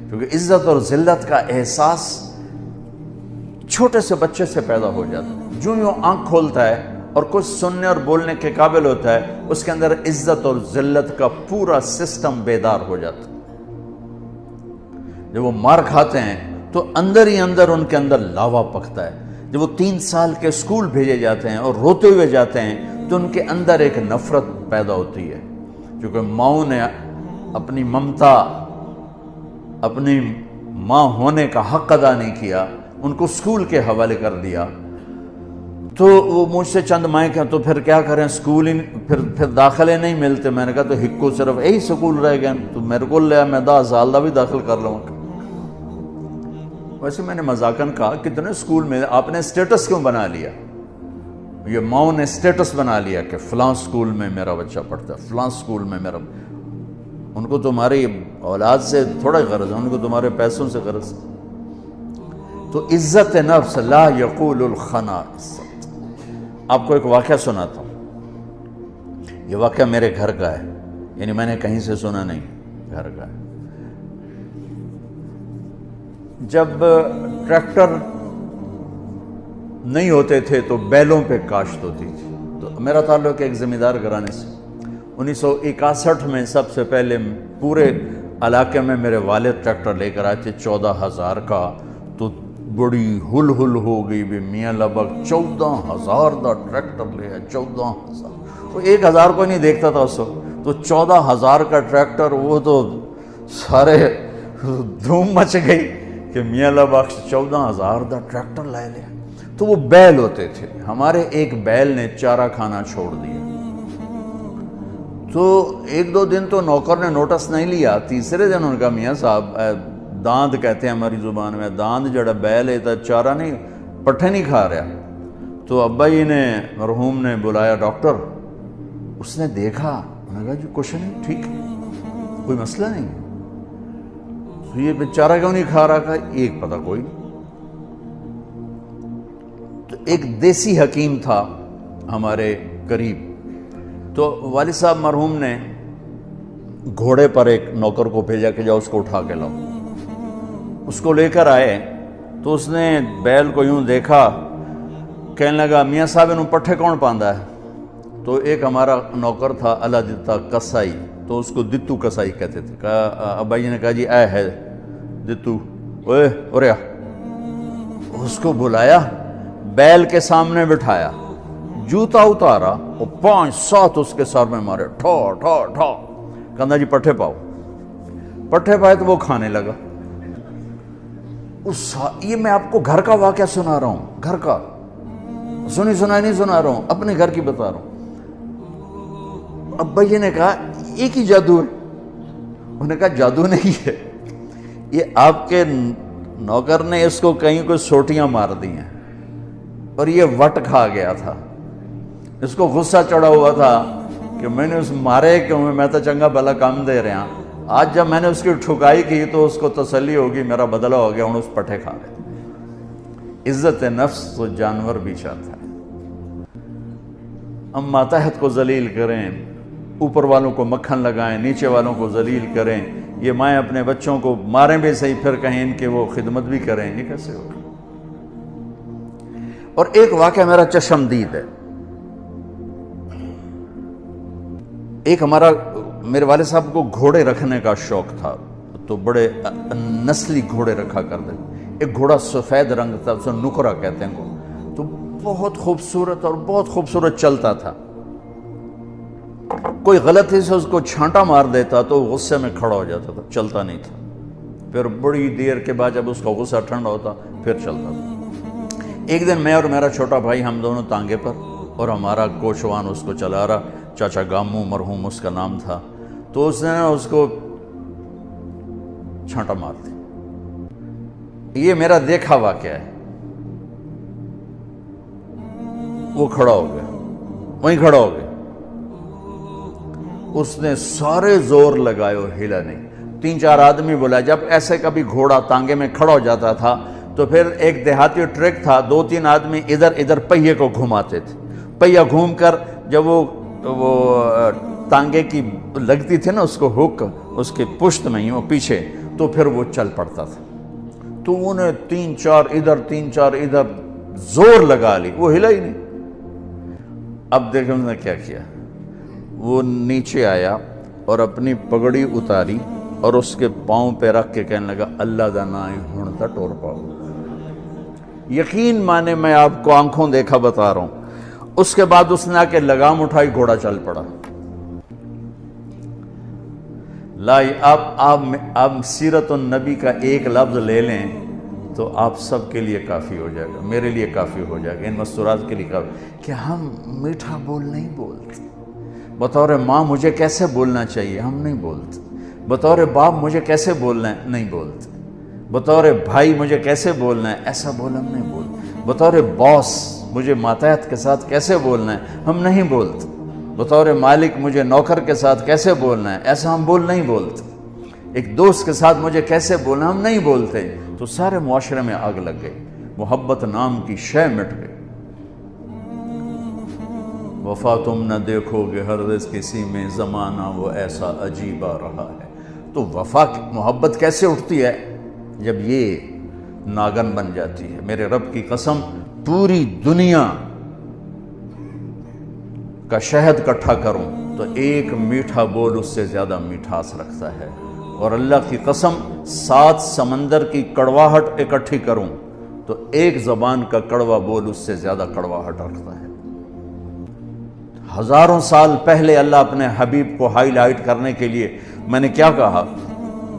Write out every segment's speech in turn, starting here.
کیونکہ عزت اور ذلت کا احساس چھوٹے سے بچے سے پیدا ہو جاتا ہے. جو یوں آنکھ کھولتا ہے اور کچھ سننے اور بولنے کے قابل ہوتا ہے، اس کے اندر عزت اور ذلت کا پورا سسٹم بیدار ہو جاتا ہے. جب وہ مار کھاتے ہیں تو اندر ہی اندر ان کے اندر لاوا پکتا ہے. جب وہ 3 سال کے اسکول بھیجے جاتے ہیں اور روتے ہوئے جاتے ہیں تو ان کے اندر ایک نفرت پیدا ہوتی ہے، کیونکہ ماؤں نے اپنی ممتا، اپنی ماں ہونے کا حق ادا نہیں کیا، ان کو اسکول کے حوالے کر دیا. تو وہ مجھ سے چند مائیں کہ تو پھر کیا کریں، اسکول ہی پھر داخلے نہیں ملتے. میں نے کہا تو ہکو صرف یہی سکول رہ گئے تو میرے کو لیا میں 10 سال دا بھی داخل کر لوں. ویسے میں نے مذاقاً کہا کتنے اسکول میں آپ نے اسٹیٹس کیوں بنا لیا؟ یہ ماؤں نے اسٹیٹس بنا لیا کہ فلاں اسکول میں میرا بچہ پڑھتا ہے، فلاں اسکول میں میرا. ان کو تمہاری اولاد سے تھوڑا غرض ہے، ان کو تمہارے پیسوں سے غرض. تو عزت نفس لا یقول الخنا. آپ کو ایک واقعہ سناتا ہوں. یہ واقعہ میرے گھر کا ہے، یعنی میں نے کہیں سے سنا نہیں، گھر کا ہے. جب ٹریکٹر نہیں ہوتے تھے تو بیلوں پہ کاشت ہوتی تھی. تو میرا تعلق ایک زمیندار گھرانے سے. 1961 میں سب سے پہلے پورے علاقے میں میرے والد ٹریکٹر لے کر آئے تھے 14,000 کا. تو بڑی ہل ہو گئی بھی، میاں لبک 14,000 دا ٹریکٹر لے آئے. 14,000 وہ 1,000 کو نہیں دیکھتا تھا اس وقت. تو 14,000 کا ٹریکٹر، وہ تو سارے دھوم مچ گئی کہ میاں لبک 14,000 دا ٹریکٹر لے لیا. تو وہ بیل ہوتے تھے. ہمارے ایک بیل نے چارہ کھانا چھوڑ دیا. تو 1-2 دن تو نوکر نے نوٹس نہیں لیا. تیسرے دن ان کا میاں صاحب داند کہتے ہیں ہماری زبان میں، داند جڑا بیل ہے تو چارہ نہیں، پٹھے نہیں کھا رہا. تو ابا جی نے، مرحوم نے بلایا ڈاکٹر. اس نے دیکھا، انہوں نے کہا جی کچھ نہیں، ٹھیک ہے، کوئی مسئلہ نہیں. تو یہ بیچارہ کیوں نہیں کھا رہا؟ کہا ایک پتہ کوئی. تو ایک دیسی حکیم تھا ہمارے قریب. تو والد صاحب مرحوم نے گھوڑے پر ایک نوکر کو بھیجا کہ جاؤ اس کو اٹھا کے لاؤ. اس کو لے کر آئے تو اس نے بیل کو یوں دیکھا، کہنے لگا میاں صاحب انہوں پٹھے کون پاندا ہے؟ تو ایک ہمارا نوکر تھا اللہ دتا کسائی، تو اس کو دتو کسائی کہتے تھے. کہا ابا جی نے کہا جی اے ہے دتو، اوے اوریا. اس کو بلایا، بیل کے سامنے بٹھایا، جوتا اتارا اور 5-7 اس کے سر میں مارے، ٹھا ٹھا ٹھا. کہنا جی پٹھے پاؤ. پٹھے پائے تو وہ کھانے لگا. یہ میں آپ کو گھر کا واقعہ سنا رہا ہوں، گھر کا، سنائی نہیں سنا رہا ہوں، اپنے گھر کی بتا رہا ہوں. ابا جی نے کہا ایک ہی جادو ہے. انہوں نے کہا جادو نہیں ہے، یہ آپ کے نوکر نے اس کو کہیں کوئی سوٹیاں مار دی ہیں اور یہ وٹ کھا گیا تھا. اس کو غصہ چڑھا ہوا تھا کہ میں نے اس مارے کیوں، میں تو چنگا بھلا کام دے رہا. آج جب میں نے اس کی ٹھکائی کی تو اس کو تسلی ہوگی میرا بدلہ ہو گیا، ہوں اس پٹھے کھا رہے. عزت نفس تو جانور بھی چاہتا ہے. ہم ماتحت کو ذلیل کریں، اوپر والوں کو مکھن لگائیں، نیچے والوں کو ذلیل کریں. یہ مائیں اپنے بچوں کو ماریں بھی صحیح، پھر کہیں ان کے وہ خدمت بھی کریں. یہ کیسے ہوگا؟ اور ایک واقعہ میرا چشمدید ہے. ایک ہمارا، میرے والد صاحب کو گھوڑے رکھنے کا شوق تھا، تو بڑے نسلی گھوڑے رکھا کرتے. ایک گھوڑا سفید رنگ تھا، اسے نکرا کہتے ہیں کو. تو بہت خوبصورت اور بہت خوبصورت چلتا تھا. کوئی غلطی سے اس کو چھانٹا مار دیتا تو غصے میں کھڑا ہو جاتا تھا، چلتا نہیں تھا. پھر بڑی دیر کے بعد جب اس کا غصہ ٹھنڈا ہوتا پھر چلتا تھا. ایک دن میں اور میرا چھوٹا بھائی ہم دونوں تانگے پر، اور ہمارا کوچوان اس کو چلا رہا، چاچا گامو مرحوم اس کا نام تھا. تو اس نے اس کو چھانٹا مار دی. یہ میرا دیکھا واقعہ ہے. وہ کھڑا ہو گیا، وہیں کھڑا ہو گیا. اس نے سارے زور لگائے اور ہلا نہیں. 3-4 آدمی بولا. جب ایسے کبھی گھوڑا تانگے میں کھڑا ہو جاتا تھا تو پھر ایک دیہاتی ٹرک تھا، 2-3 آدمی ادھر ادھر پہیے کو گھماتے تھے. پہیا گھوم کر جب وہ تانگے کی لگتی تھی نا اس کو ہک اس کے پشت میں ہی وہ پیچھے، تو پھر وہ چل پڑتا تھا. تو انہیں 3-4 ادھر 3-4 ادھر زور لگا لی، وہ ہلا ہی نہیں. اب دیکھیں انہوں نے کیا کیا، وہ نیچے آیا اور اپنی پگڑی اتاری اور اس کے پاؤں پہ رکھ کے کہنے لگا اللہ دا نا ہن تا ٹور پاؤ. یقین مانے میں آپ کو آنکھوں دیکھا بتا رہا ہوں. اس کے بعد اس نے آ کے لگام اٹھائی، گھوڑا چل پڑا. آپ سیرت النبی کا ایک لفظ لے لیں تو آپ سب کے لیے کافی ہو جائے گا، میرے لیے کافی ہو جائے گا، ان مستورات کے لیے کافی، کہ ہم میٹھا بول نہیں بولتے. بطور ماں مجھے کیسے بولنا چاہیے ہم نہیں بولتے. بطور باپ مجھے کیسے بولنا ہے نہیں بولتے. بطور بھائی مجھے کیسے بولنا ہے ایسا بول ہم نہیں بولتے. بطور باس مجھے ماتحت کے ساتھ کیسے بولنا ہے ہم نہیں بولتے. بطور مالک مجھے نوکر کے ساتھ کیسے بولنا ہے ایسا ہم نہیں بولتے. ایک دوست کے ساتھ مجھے کیسے بولنا ہم نہیں بولتے. تو سارے معاشرے میں آگ لگ گئی، محبت نام کی شے مٹ گئی. وفا تم نہ دیکھو گے ہرگز کسی میں، زمانہ وہ ایسا عجیب آ رہا ہے. تو وفا محبت کیسے اٹھتی ہے؟ جب یہ ناگن بن جاتی ہے. میرے رب کی قسم، پوری دنیا کا شہد کٹھا کروں تو ایک میٹھا بول اس سے زیادہ میٹھاس رکھتا ہے. اور اللہ کی قسم 7 سمندر کی کڑواہٹ اکٹھی کروں تو ایک زبان کا کڑوا بول اس سے زیادہ کڑواہٹ رکھتا ہے. ہزاروں سال پہلے اللہ اپنے حبیب کو ہائی لائٹ کرنے کے لیے، میں نے کیا کہا،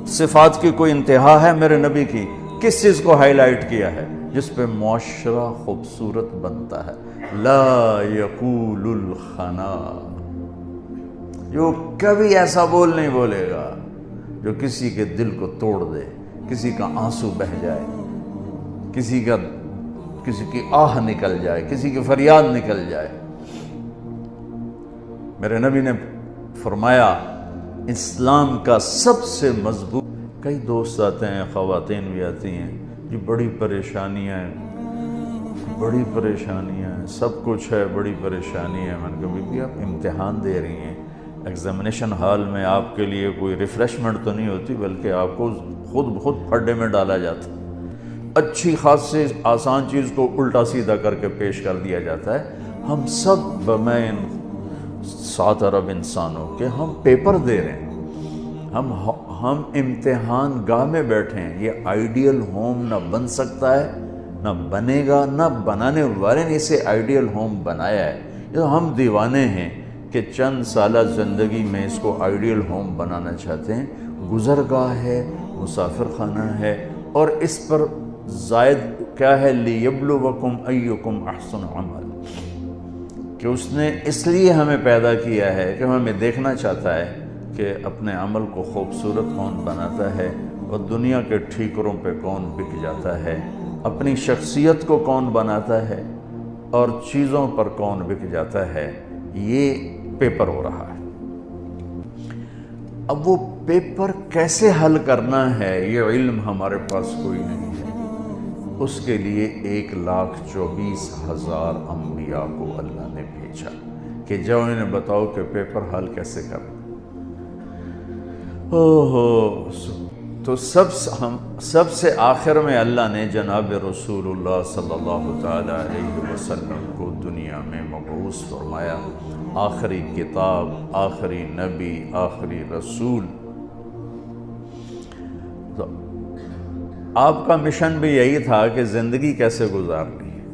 صفات کی کوئی انتہا ہے میرے نبی کی؟ کس چیز کو ہائی لائٹ کیا ہے؟ جس پہ معاشرہ خوبصورت بنتا ہے. لا یقول الخنا، جو کبھی ایسا بول نہیں بولے گا جو کسی کے دل کو توڑ دے، کسی کا آنسو بہ جائے، کسی کی آہ نکل جائے، کسی کی فریاد نکل جائے. میرے نبی نے فرمایا اسلام کا سب سے مضبوط، کئی دوست آتے ہیں، خواتین بھی آتی ہیں، یہ بڑی پریشانیاں ہیں، سب کچھ ہے، بڑی پریشانی ہے. میں نے کہا بی آپ امتحان دے رہی ہیں، ایگزامینیشن ہال میں آپ کے لیے کوئی ریفریشمنٹ تو نہیں ہوتی، بلکہ آپ کو خود پھڈے میں ڈالا جاتا ہے. اچھی خاصی آسان چیز کو الٹا سیدھا کر کے پیش کر دیا جاتا ہے. ہم سب بمین 7 ارب انسانوں کے ہم پیپر دے رہے ہیں، ہم امتحان گاہ میں بیٹھے ہیں. یہ آئیڈیل ہوم نہ بن سکتا ہے، نہ بنے گا، نہ بنانے والے نے اسے آئیڈیل ہوم بنایا ہے. یہ ہم دیوانے ہیں کہ چند سالہ زندگی میں اس کو آئیڈیل ہوم بنانا چاہتے ہیں. گزرگاہ ہے، مسافر خانہ ہے، اور اس پر زائد کیا ہے، لیبلوکم ایکم احسن عمل، کہ اس نے اس لیے ہمیں پیدا کیا ہے کہ ہمیں دیکھنا چاہتا ہے کہ اپنے عمل کو خوبصورت کون بناتا ہے اور دنیا کے ٹھیکروں پہ کون بک جاتا ہے، اپنی شخصیت کو کون بناتا ہے اور چیزوں پر کون بک جاتا ہے. یہ پیپر ہو رہا ہے. اب وہ پیپر کیسے حل کرنا ہے، یہ علم ہمارے پاس کوئی نہیں ہے. اس کے لیے 1,24,000 انبیاء کو اللہ نے بھیجا کہ جاؤ انہیں بتاؤ کہ پیپر حل کیسے کرنا. تو سب سے آخر میں اللہ نے جناب رسول اللہ صلی اللہ تعالی علیہ وسلم کو دنیا میں مبعوث فرمایا. آخری کتاب، آخری نبی، آخری رسول. تو آپ کا مشن بھی یہی تھا کہ زندگی کیسے گزارنی ہے.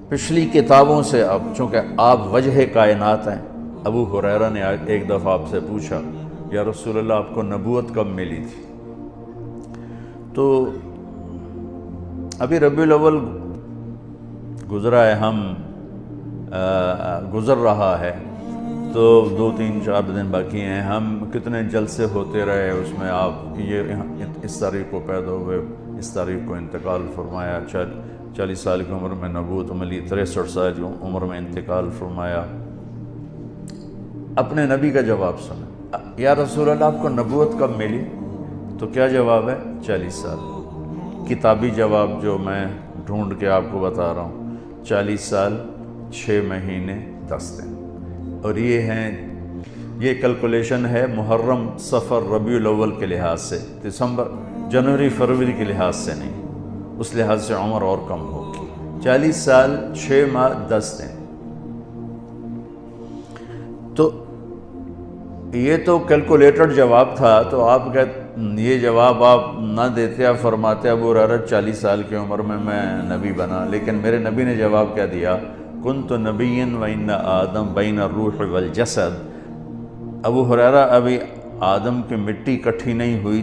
پچھلی کتابوں سے اب چونکہ آپ وجہ کائنات ہیں. ابو ہریرہ نے ایک دفعہ آپ سے پوچھا یا رسول اللہ آپ کو نبوت کب ملی تھی؟ تو ابھی ربیع الاول گزرا ہے، گزر رہا ہے، تو 2-3-4 دن باقی ہیں. ہم کتنے جلسے ہوتے رہے، اس میں آپ یہ اس تاریخ کو پیدا ہوئے، اس تاریخ کو انتقال فرمایا، 40 سال کی عمر میں نبوت ملی، 63 سال کی عمر میں انتقال فرمایا. اپنے نبی کا جواب سنا، یا رسول اللہ آپ کو نبوت کب ملی؟ تو کیا جواب ہے؟ 40 سال. کتابی جواب جو میں ڈھونڈ کے آپ کو بتا رہا ہوں، 40 سال 6 مہینے 10 دن. اور یہ ہیں یہ کیلکولیشن ہے محرم، صفر، ربیع الاول کے لحاظ سے، دسمبر، جنوری، فروری کے لحاظ سے نہیں، اس لحاظ سے عمر اور کم ہوگی۔ 40 سال 6 ماہ 10 دن۔ تو یہ تو کیلکولیٹڈ جواب تھا، تو آپ یہ جواب آپ نہ دیتے، آپ فرماتے ابو ہریرہ 40 سال کی عمر میں نبی بنا، لیکن میرے نبی نے جواب کیا دیا؟ کنت نبیا وان آدم بین الروح والجسد۔ ابو ہریرہ ابھی آدم کی مٹی اکٹھی نہیں ہوئی